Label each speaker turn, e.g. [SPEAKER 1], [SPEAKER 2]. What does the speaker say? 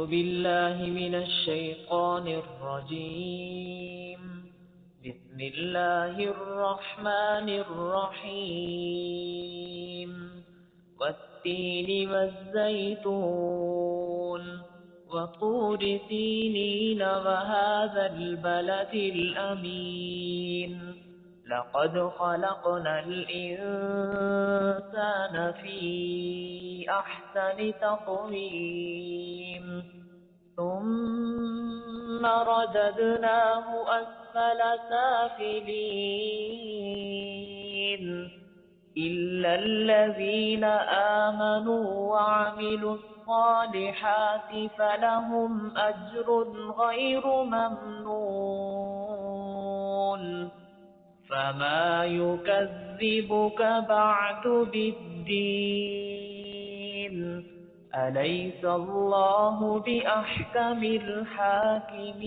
[SPEAKER 1] بالله من الشيطان الرجيم. بسم الله الرحمن الرحيم. والتين والزيتون وطور سينين وهذا البلد الأمين. لقد خلقنا الإنسان في أحسن تقويم ثم رددناه أسفل سافلين إلا الذين آمنوا وعملوا الصالحات فلهم أجر غير ممنون. فما يكذبك بعد بالدين؟ أليس الله بأحكم الحاكمين؟